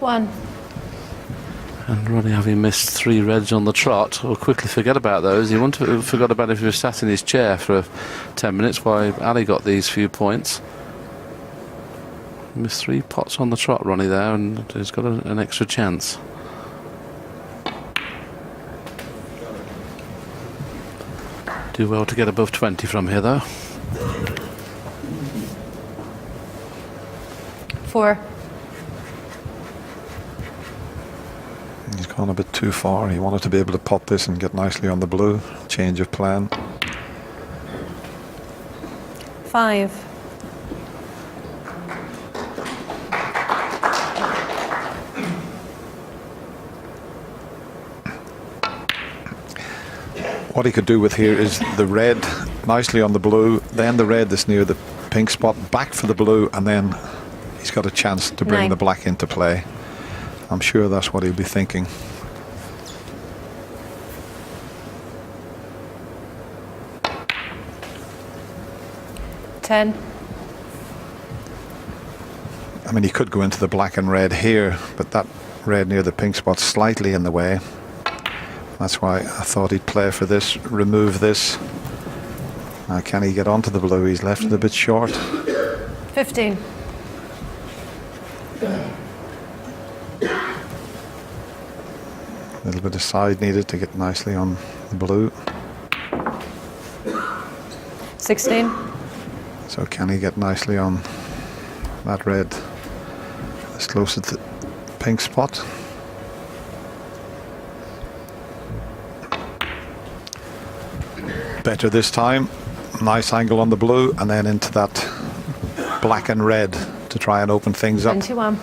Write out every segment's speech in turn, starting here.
1. And Ronnie, having missed 3 reds on the trot, will quickly forget about those. He wouldn't have forgot about it if he was sat in his chair for 10 minutes while Ali got these few points. Missed 3 pots on the trot, Ronnie, there, and he's got an extra chance. Do well to get above 20 from here, though. 4. He's gone a bit too far. He wanted to be able to pot this and get nicely on the blue. Change of plan. 5. What he could do with here is the red nicely on the blue, then the red that's near the pink spot, back for the blue, and then he's got a chance to bring 9. the black into play. I'm sure that's what he'll be thinking. $10. I mean, he could go into the black and red here, but that red near the pink spot's slightly in the way. That's why I thought he'd play for this, remove this. Now, can he get onto the blue? He's left it a bit short. 15. A little bit of side needed to get nicely on the blue. 16. So can he get nicely on that red as close to the pink spot? Better this time. Nice angle on the blue, and then into that black and red to try and open things up. 21.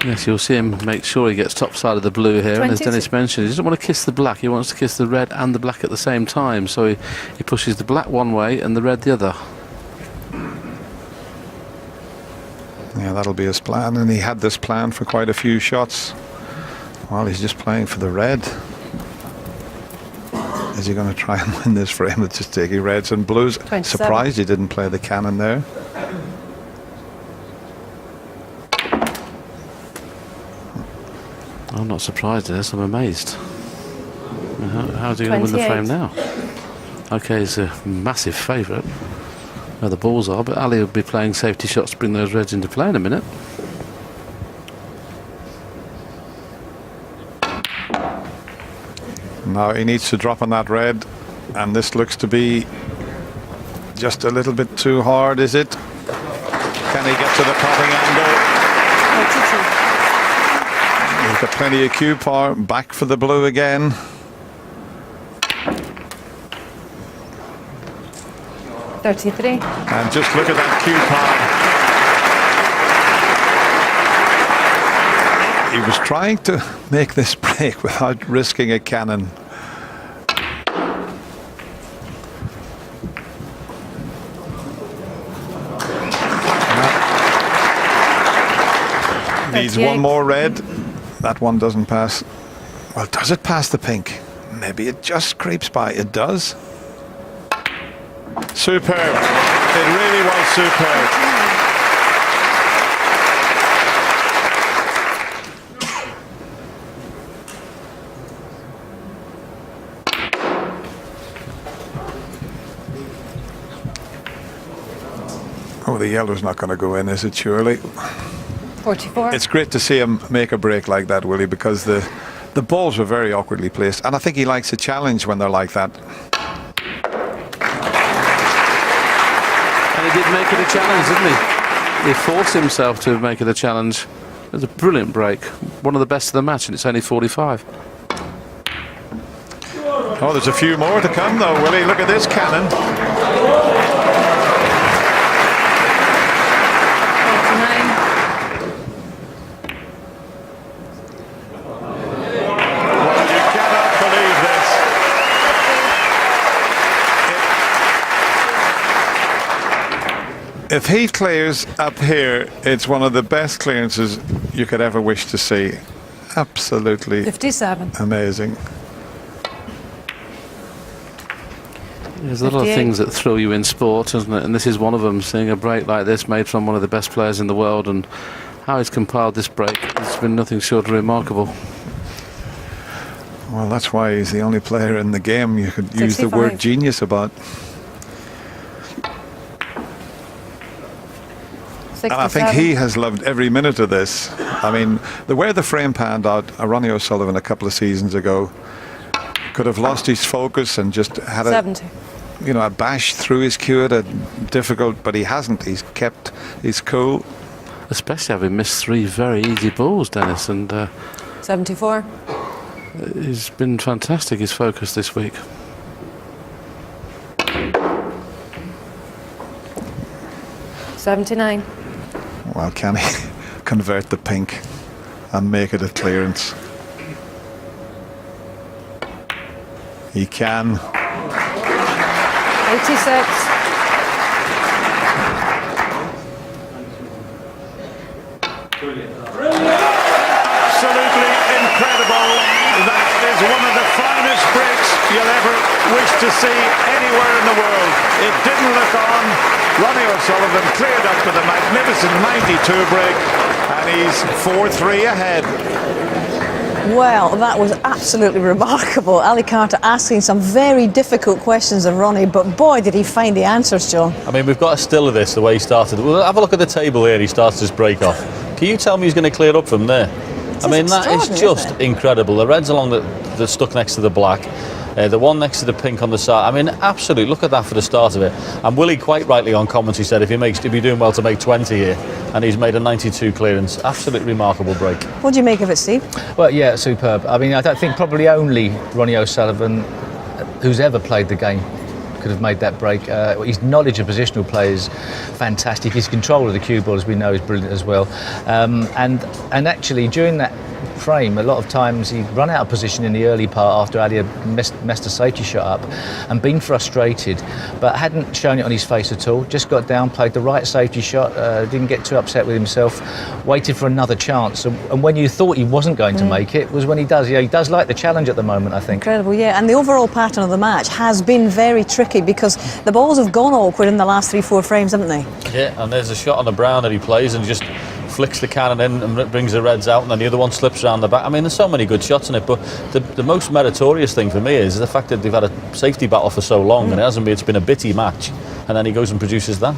Yes, you'll see him make sure he gets top side of the blue here. And as Dennis mentioned, he doesn't want to kiss the black. He wants to kiss the red and the black at the same time. So he pushes the black one way and the red the other. Yeah, that'll be his plan. And he had this plan for quite a few shots. Well, he's just playing for the red. Is he going to try and win this frame with just taking reds and blues? 27. Surprised he didn't play the cannon there. I'm not surprised at this, I'm amazed. How's he going to win the frame now? Okay, he's a massive favourite where the balls are, but Ali will be playing safety shots to bring those reds into play in a minute. Now he needs to drop on that red, and this looks to be just a little bit too hard, is it? Can he get to the potting angle? He's got plenty of cue power. Back for the blue again. $33. And just look at that cue power. He was trying to make this break without risking a cannon. Needs one more red. That one doesn't pass. Well, does it pass the pink? Maybe it just creeps by. It does. Superb. It really was superb. Oh, the yellow's not going to go in, is it, surely? 44. It's great to see him make a break like that, Willie, because the balls were very awkwardly placed, and I think he likes a challenge when they're like that. And he did make it a challenge, didn't he? He forced himself to make it a challenge. It was a brilliant break. One of the best of the match, and it's only 45. Oh, there's a few more to come, though, Willie. Look at this cannon. 49. If he clears up here, it's one of the best clearances you could ever wish to see. Absolutely 57. amazing. There's a lot of things that thrill you in sport, isn't it? And this is one of them, seeing a break like this made from one of the best players in the world and how he's compiled this break, it's been nothing short of remarkable. Well, that's why he's the only player in the game you could use the 65. word genius about. 67. And I think he has loved every minute of this. I mean, the way the frame panned out, Ronnie O'Sullivan a couple of seasons ago could have lost his focus and just had 70. a bash through his cue at a difficult, but he hasn't. He's kept his cool. Especially having missed 3 very easy balls, Dennis, and 74. he's been fantastic, his focus this week. $79. Well, can he convert the pink and make it a clearance? He can. 86. Absolutely incredible. That is one of the finest breaks you'll ever wish to see anywhere in the world. It didn't look on. Ronnie O'Sullivan cleared up with a magnificent 92 break, and he's 4-3 ahead. Well, that was absolutely remarkable. Ali Carter asking some very difficult questions of Ronnie, but boy, did he find the answers, John. I mean, we've got a still of this, the way he started. Well, have a look at the table here. He starts his break off. Can you tell me he's going to clear up from there? I mean, that is extraordinary, just isn't it? incredible. The red's along the stuck next to the black. The one next to the pink on the side. I mean, absolutely, look at that for the start of it. And Willie quite rightly on commentary said if he'd be doing well to make 20 here, and he's made a 92 clearance. Absolutely remarkable break. What do you make of it, Steve? Well, yeah, superb. I mean, I don't think probably only Ronnie O'Sullivan, who's ever played the game, could have made that break. His knowledge of positional play is fantastic. His control of the cue ball, as we know, is brilliant as well. And actually, during that frame, a lot of times he'd run out of position in the early part after Ali had messed a safety shot up and been frustrated, but hadn't shown it on his face at all. Just got down, played the right safety shot, didn't get too upset with himself, waited for another chance. And when you thought he wasn't going to make it was when he does. Yeah, he does like the challenge at the moment, I think. Incredible, yeah. And the overall pattern of the match has been very tricky because the balls have gone awkward in the last 3-4 frames, haven't they? Yeah, and there's a shot on the brown that he plays and just flicks the cannon in and brings the reds out, and then the other one slips around the back. I mean, there's so many good shots in it, but the most meritorious thing for me is the fact that they've had a safety battle for so long and it's been a bitty match, and then he goes and produces that.